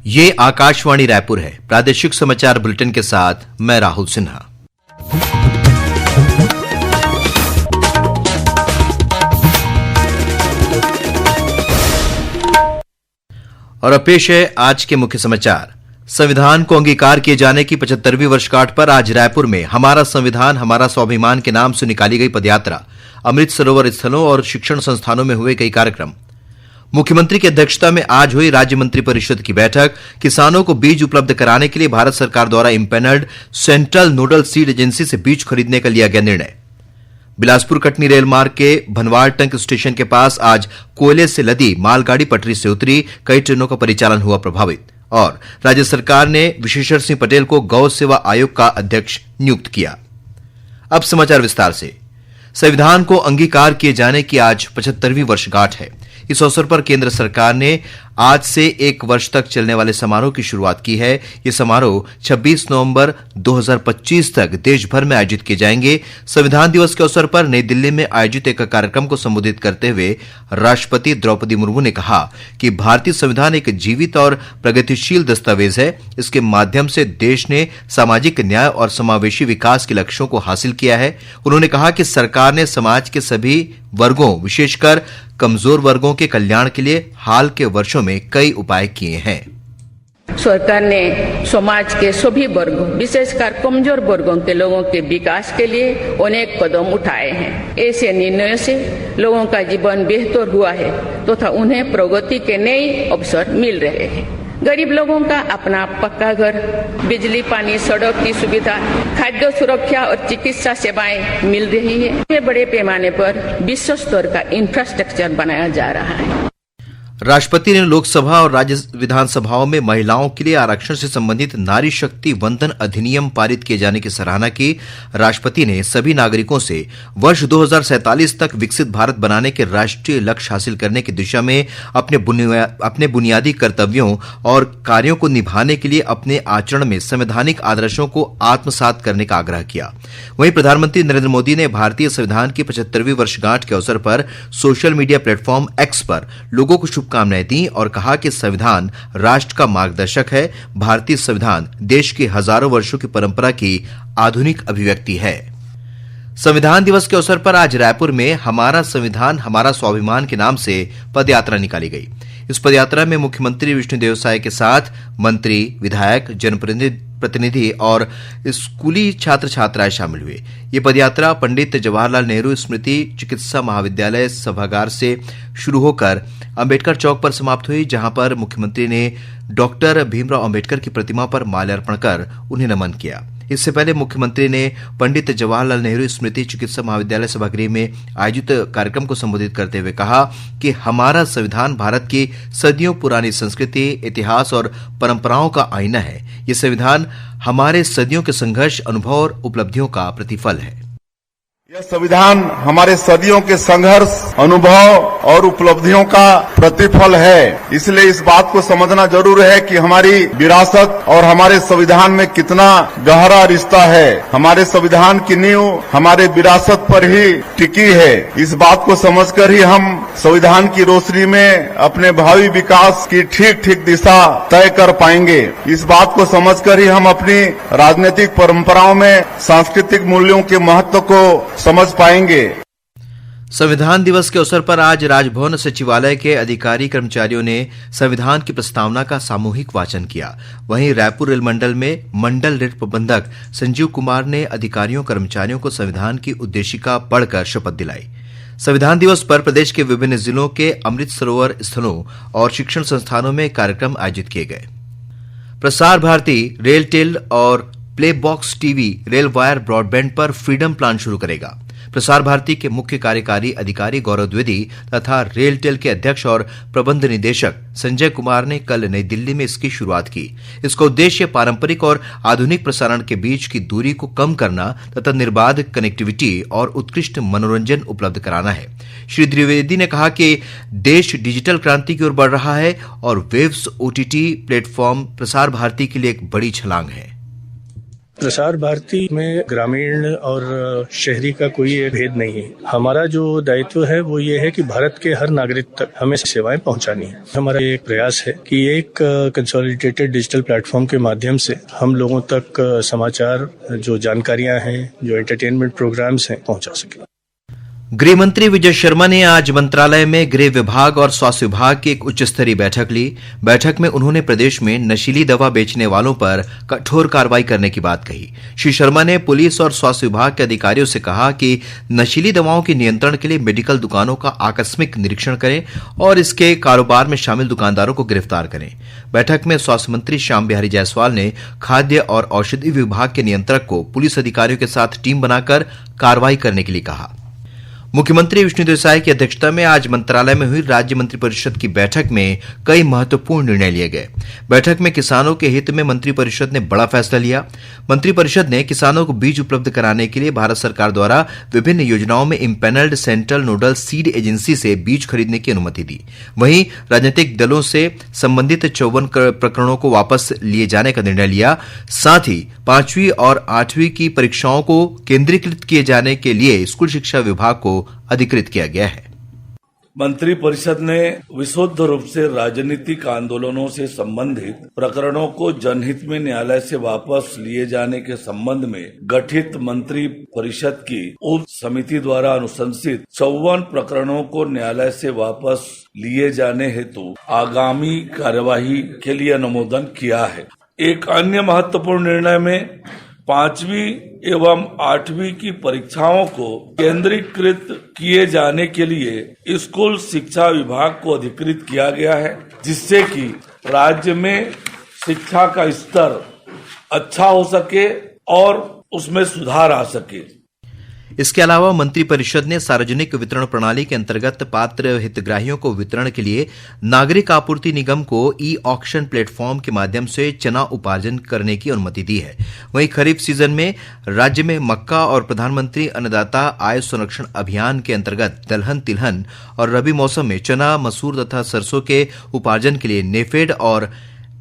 ये आकाशवाणी रायपुर है। प्रादेशिक समाचार बुलेटिन के साथ मैं राहुल सिन्हा। और अब पेश है आज के मुख्य समाचार। संविधान को अंगीकार किए जाने की 75वीं वर्षगांठ पर आज रायपुर में हमारा संविधान हमारा स्वाभिमान के नाम से निकाली गई पदयात्रा, अमृत सरोवर स्थलों और शिक्षण संस्थानों में हुए कई कार्यक्रम। मुख्यमंत्री की अध्यक्षता में आज हुई राज्य मंत्रिपरिषद की बैठक। किसानों को बीज उपलब्ध कराने के लिए भारत सरकार द्वारा empanelled central nodal seed agency से बीज खरीदने का लिया गया निर्णय। बिलासपुर कटनी रेल मार्ग के भनवाड़ टंक स्टेशन के पास आज कोयले से लदी मालगाड़ी पटरी से उतरी, कई ट्रेनों का परिचालन हुआ प्रभावित। और राज्य सरकार ने विशेश्वर सिंह पटेल को गौ सेवा आयोग का अध्यक्ष नियुक्त किया। अब समाचार विस्तार से। संविधान को अंगीकार किए जाने की आज 75वीं वर्षगांठ है। इस अवसर पर केंद्र सरकार ने आज से 1 वर्ष तक चलने वाले समारोह की शुरुआत की है। ये समारोह 26 नवंबर 2025 तक देश भर में आयोजित किए जाएंगे। संविधान दिवस के अवसर पर नई दिल्ली में आयोजित एक कार्यक्रम को संबोधित करते हुए राष्ट्रपति द्रौपदी मुर्मू ने कहा कि भारतीय संविधान एक जीवित और प्रगतिशील दस्तावेज है। इसके माध्यम से देश ने सामाजिक न्याय और समावेशी विकास के लक्ष्यों को हासिल किया है। उन्होंने कहा कि सरकार ने समाज के सभी वर्गों, विशेषकर कमजोर वर्गों के कल्याण के लिए हाल के वर्षों में कई उपाय किए हैं। सरकार ने समाज के सभी वर्गों, विशेषकर कमजोर वर्गों के लोगों के विकास के लिए अनेक कदम उठाए हैं। ऐसे निर्णयों से लोगों का जीवन बेहतर हुआ है तथा उन्हें प्रगति के नए अवसर मिल रहे हैं। गरीब लोगों का अपना पक्का घर, बिजली, पानी, सड़क की सुविधा, खाद्य सुरक्षा और चिकित्सा सेवाएं मिल रही है। बड़े पैमाने पर विश्व स्तर का इंफ्रास्ट्रक्चर बनाया जा रहा है। राष्ट्रपति ने लोकसभा और राज्य विधानसभाओं में महिलाओं के लिए आरक्षण से संबंधित नारी शक्ति वंदन अधिनियम पारित किए जाने की सराहना की। राष्ट्रपति ने सभी नागरिकों से वर्ष 2047 तक विकसित भारत बनाने के राष्ट्रीय लक्ष्य हासिल करने की दिशा में अपने बुनियादी कर्तव्यों और कार्यों को निभाने के लिए अपने आचरण में संवैधानिक आदर्शों को आत्मसात करने का आग्रह किया। वहीं प्रधानमंत्री नरेंद्र मोदी ने भारतीय संविधान की 75वीं वर्षगांठ के अवसर पर सोशल मीडिया प्लेटफॉर्म एक्स पर लोगों को शुभकामनाएं दी और कहा कि संविधान राष्ट्र का मार्गदर्शक है। भारतीय संविधान देश की हजारों वर्षों की परंपरा की आधुनिक अभिव्यक्ति है। संविधान दिवस के अवसर पर आज रायपुर में हमारा संविधान हमारा स्वाभिमान के नाम से पदयात्रा निकाली गई। इस पदयात्रा में मुख्यमंत्री विष्णुदेव साय के साथ मंत्री, विधायक, जनप्रतिनिधि और स्कूली छात्र छात्राएं शामिल हुए। ये पदयात्रा पंडित जवाहरलाल नेहरू स्मृति चिकित्सा महाविद्यालय सभागार से शुरू होकर अंबेडकर चौक पर समाप्त हुई, जहां पर मुख्यमंत्री ने डॉक्टर भीमराव अंबेडकर की प्रतिमा पर माल्यार्पण कर उन्हें नमन किया। इससे पहले मुख्यमंत्री ने पंडित जवाहरलाल नेहरू स्मृति चिकित्सा महाविद्यालय सभागृह में आयोजित कार्यक्रम को संबोधित करते हुए कहा कि हमारा संविधान भारत की सदियों पुरानी संस्कृति, इतिहास और परंपराओं का आईना है। ये संविधान हमारे सदियों के संघर्ष, अनुभव और उपलब्धियों का प्रतिफल है। यह संविधान हमारे सदियों के संघर्ष, अनुभव और उपलब्धियों का प्रतिफल है। इसलिए इस बात को समझना जरूर है कि हमारी विरासत और हमारे संविधान में कितना गहरा रिश्ता है। हमारे संविधान की नींव हमारे विरासत पर ही टिकी है। इस बात को समझकर ही हम संविधान की रोशनी में अपने भावी विकास की ठीक दिशा तय कर पाएंगे। इस बात को समझकर ही हम अपनी राजनीतिक परंपराओं में सांस्कृतिक मूल्यों के महत्व को समझ पाएंगे। संविधान दिवस के अवसर पर आज राजभवन सचिवालय के अधिकारी कर्मचारियों ने संविधान की प्रस्तावना का सामूहिक वाचन किया। वहीं रायपुर रेल मंडल में मंडल रेल प्रबंधक संजीव कुमार ने अधिकारियों कर्मचारियों को संविधान की उद्देशिका पढ़कर शपथ दिलाई। संविधान दिवस पर प्रदेश के विभिन्न जिलों के अमृत सरोवर स्थलों और शिक्षण संस्थानों में कार्यक्रम आयोजित किए गए। प्रसार भारती रेलटेल और play box TV rail wire broadband पर फ्रीडम प्लान शुरू करेगा। प्रसार भारती के मुख्य कार्यकारी अधिकारी गौरव द्विवेदी तथा रेलटेल के अध्यक्ष और प्रबंध निदेशक संजय कुमार ने कल नई दिल्ली में इसकी शुरुआत की। इसका उद्देश्य पारंपरिक और आधुनिक प्रसारण के बीच की दूरी को कम करना तथा निर्बाध कनेक्टिविटी और उत्कृष्ट मनोरंजन उपलब्ध कराना है। श्री द्विवेदी ने कहा कि देश डिजिटल क्रांति की ओर बढ़ रहा है और waves OTT platform Prasar Bharati के लिए एक बड़ी छलांग है। प्रसार भारती में ग्रामीण और शहरी का कोई भेद नहीं है। हमारा जो दायित्व है वो ये है कि भारत के हर नागरिक तक हमें सेवाएं पहुंचानी है। हमारा एक प्रयास है कि एक कंसोलिडेटेड डिजिटल प्लेटफॉर्म के माध्यम से हम लोगों तक समाचार, जो जानकारियां हैं, जो एंटरटेनमेंट प्रोग्राम्स हैं, पहुंचा सके। गृह मंत्री विजय शर्मा ने आज मंत्रालय में गृह विभाग और स्वास्थ्य विभाग की एक उच्च स्तरीय बैठक ली। बैठक में उन्होंने प्रदेश में नशीली दवा बेचने वालों पर कठोर कार्रवाई करने की बात कही। श्री शर्मा ने पुलिस और स्वास्थ्य विभाग के अधिकारियों से कहा कि नशीली दवाओं के नियंत्रण के लिए मेडिकल दुकानों का आकस्मिक निरीक्षण करें और इसके कारोबार में शामिल दुकानदारों को गिरफ्तार करें। बैठक में स्वास्थ्य मंत्री श्याम बिहारी जायसवाल ने खाद्य और औषधि विभाग के नियंत्रक को पुलिस अधिकारियों के साथ टीम बनाकर कार्रवाई करने के लिए कहा। मुख्यमंत्री विष्णुदेव साय की अध्यक्षता में आज मंत्रालय में हुई राज्य मंत्रिपरिषद की बैठक में कई महत्वपूर्ण निर्णय लिए गए। बैठक में किसानों के हित में मंत्रिपरिषद ने बड़ा फैसला लिया। मंत्रिपरिषद ने किसानों को बीज उपलब्ध कराने के लिए भारत सरकार द्वारा विभिन्न योजनाओं में empanelled central nodal seed agency से बीज खरीदने की अनुमति दी। वहीं राजनीतिक दलों से संबंधित 54 प्रकरणों को वापस लिए जाने का निर्णय लिया। साथ ही 5वीं और 8वीं की परीक्षाओं को केंद्रीकृत किए जाने के लिए स्कूल शिक्षा विभाग को अधिकृत किया गया है। मंत्रिपरिषद ने विशुद्ध रूप से राजनीतिक आंदोलनों से संबंधित प्रकरणों को जनहित में न्यायालय से वापस लिए जाने के संबंध में गठित मंत्री परिषद की उप समिति द्वारा अनुशंसित 54 प्रकरणों को न्यायालय से वापस लिए जाने हेतु आगामी कार्यवाही के लिए अनुमोदन किया है। एक अन्य महत्वपूर्ण निर्णय में 5वीं एवं 8वीं की परीक्षाओं को केंद्रीकृत किए जाने के लिए स्कूल शिक्षा विभाग को अधिकृत किया गया है, जिससे कि राज्य में शिक्षा का स्तर अच्छा हो सके और उसमें सुधार आ सके। इसके अलावा मंत्रिपरिषद ने सार्वजनिक वितरण प्रणाली के अंतर्गत पात्र हितग्राहियों को वितरण के लिए नागरिक आपूर्ति निगम को ई ऑक्शन प्लेटफॉर्म के माध्यम से चना उपार्जन करने की अनुमति दी है। वहीं खरीफ सीजन में राज्य में मक्का और प्रधानमंत्री अन्नदाता आय संरक्षण अभियान के अंतर्गत दलहन, तिलहन और रबी मौसम में चना, मसूर तथा सरसों के उपार्जन के लिए नेफेड और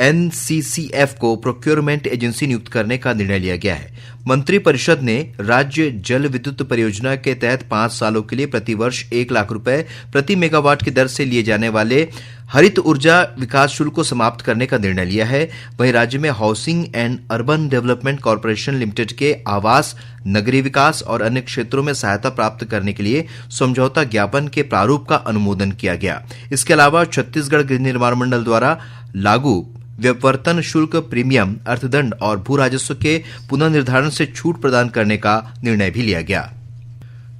एनसीसीएफ को प्रोक्योरमेंट एजेंसी नियुक्त करने का निर्णय लिया गया है। मंत्रिपरिषद ने राज्य जल विद्युत परियोजना के तहत 5 सालों के लिए प्रतिवर्ष 1 लाख रुपए प्रति मेगावाट की दर से लिए जाने वाले हरित ऊर्जा विकास शुल्क को समाप्त करने का निर्णय लिया है। वहीं राज्य में housing and urban development corporation limited के आवास, नगरीय विकास और अन्य क्षेत्रों में सहायता प्राप्त करने के लिए समझौता ज्ञापन के प्रारूप का अनुमोदन किया गया। इसके अलावा छत्तीसगढ़ गृह निर्माण मंडल द्वारा लागू व्यवर्तन शुल्क, प्रीमियम, अर्थदंड और भू राजस्व के पुनर्निर्धारण से छूट प्रदान करने का निर्णय भी लिया गया।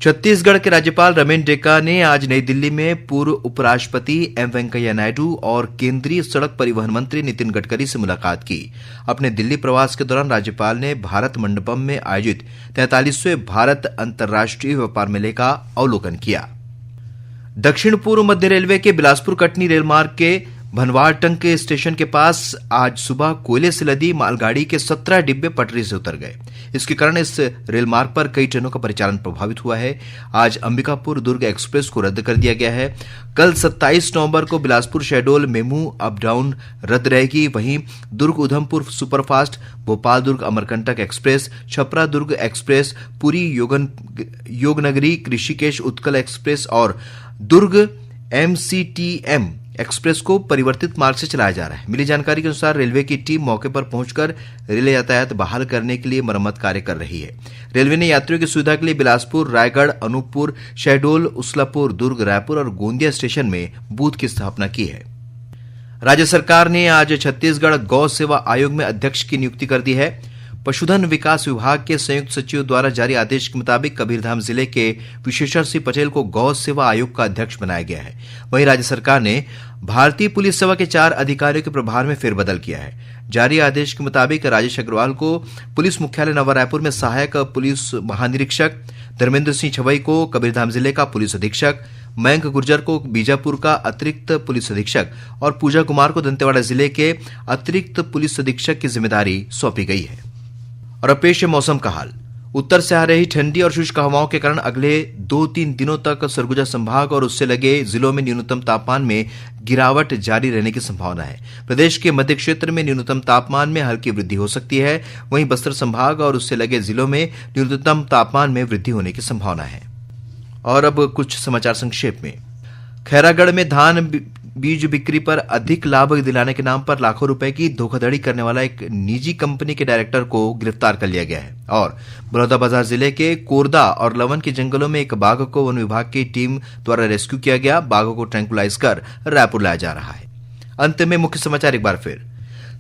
छत्तीसगढ़ के राज्यपाल रमेन डेका ने आज नई दिल्ली में पूर्व उपराष्ट्रपति एम वेंकैया नायडू और केंद्रीय सड़क परिवहन मंत्री नितिन गडकरी से मुलाकात की। अपने दिल्ली प्रवास के दौरान राज्यपाल ने भारत मंडपम में आयोजित 43वें भारत अंतर्राष्ट्रीय व्यापार मेले का अवलोकन किया। दक्षिण पूर्व मध्य रेलवे के बिलासपुर कटनी रेलमार्ग के भनवारटंग के स्टेशन के पास आज सुबह कोयले से लदी मालगाड़ी के 17 डिब्बे पटरी से उतर गए। इसके कारण इस रेलमार्ग पर कई ट्रेनों का परिचालन प्रभावित हुआ है। आज अंबिकापुर दुर्ग एक्सप्रेस को रद्द कर दिया गया है। कल 27 नवंबर को Bilaspur Shahdol MEMU up down रद्द रहेगी। वहीं दुर्ग उधमपुर सुपरफास्ट, भोपाल दुर्ग अमरकंटक एक्सप्रेस, छपरा दुर्ग एक्सप्रेस, पुरी योगनगरी ऋषिकेश उत्कल एक्सप्रेस और दुर्ग MCTM एक्सप्रेस को परिवर्तित मार्ग से चलाया जा रहा है। मिली जानकारी के अनुसार रेलवे की टीम मौके पर पहुंचकर रेल यातायात बहाल करने के लिए मरम्मत कार्य कर रही है। रेलवे ने यात्रियों की सुविधा के लिए बिलासपुर, रायगढ़, अनूपपुर, शहडोल, उस्लापुर, दुर्ग, रायपुर और गोंदिया स्टेशन में बूथ की स्थापना की है। राज्य सरकार ने आज छत्तीसगढ़ गौ सेवा आयोग में अध्यक्ष की नियुक्ति कर दी है। पशुधन विकास विभाग के संयुक्त सचिव द्वारा जारी आदेश के मुताबिक कबीरधाम जिले के विशेश्वर सिंह पटेल को गौ सेवा आयोग का अध्यक्ष बनाया गया है। वहीं राज्य सरकार ने भारतीय पुलिस सेवा के 4 अधिकारियों के प्रभार में फेरबदल किया है। जारी आदेश के मुताबिक राजेश अग्रवाल को पुलिस मुख्यालय नवा रायपुर में सहायक पुलिस महानिरीक्षक, धर्मेंद्र सिंह छवई को कबीरधाम जिले का पुलिस अधीक्षक, मयंक गुर्जर को बीजापुर का अतिरिक्त पुलिस अधीक्षक और पूजा कुमार को दंतेवाड़ा जिले के अतिरिक्त पुलिस अधीक्षक की जिम्मेदारी सौंपी गई है। और अब पेश है मौसम का हाल। उत्तर से आ रही ठंडी और शुष्क हवाओं के कारण अगले 2-3 दिनों तक सरगुजा संभाग और उससे लगे जिलों में न्यूनतम तापमान में गिरावट जारी रहने की संभावना है। प्रदेश के मध्य क्षेत्र में न्यूनतम तापमान में हल्की वृद्धि हो सकती है। वहीं बस्तर संभाग और उससे लगे जिलों में न्यूनतम तापमान में वृद्धि होने की संभावना है। और अब कुछ समाचार संक्षेप में। खैरागढ़ में धान बीज बिक्री पर अधिक लाभ दिलाने के नाम पर लाखों रुपए की धोखाधड़ी करने वाला एक निजी कंपनी के डायरेक्टर को गिरफ्तार कर लिया गया है। और बलौदाबाजार जिले के कोरदा और लवन के जंगलों में एक बाघ को वन विभाग की टीम द्वारा रेस्क्यू किया गया। बाघ को ट्रैंकुलाइज कर रायपुर लाया जा रहा है। अंत में मुख्य समाचार एक बार फिर।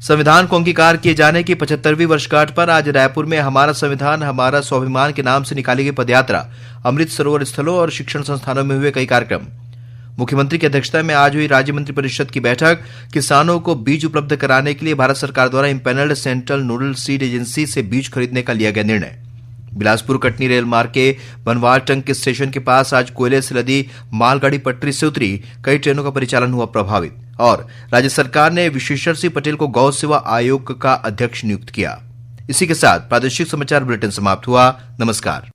संविधान को अंगीकार किए जाने की 75वीं वर्षगांठ पर आज रायपुर में हमारा संविधान हमारा स्वाभिमान के नाम से निकाली गई पदयात्रा, अमृत सरोवर स्थलों और शिक्षण संस्थानों में हुए कई कार्यक्रम। मुख्यमंत्री की अध्यक्षता में आज हुई राज्य मंत्रिपरिषद की बैठक। किसानों को बीज उपलब्ध कराने के लिए भारत सरकार द्वारा empanelled central nodal seed agency से बीज खरीदने का लिया गया निर्णय। बिलासपुर कटनी रेल मार्ग के बनवालटंग के स्टेशन के पास आज कोयले से लदी मालगाड़ी पटरी से उतरी, कई ट्रेनों का परिचालन हुआ प्रभावित। और राज्य सरकार ने विशेश्वर सिंह पटेल को गौ सेवा आयोग का अध्यक्ष नियुक्त किया। इसी के साथ प्रादेशिक समाचार बुलेटिन समाप्त हुआ। नमस्कार।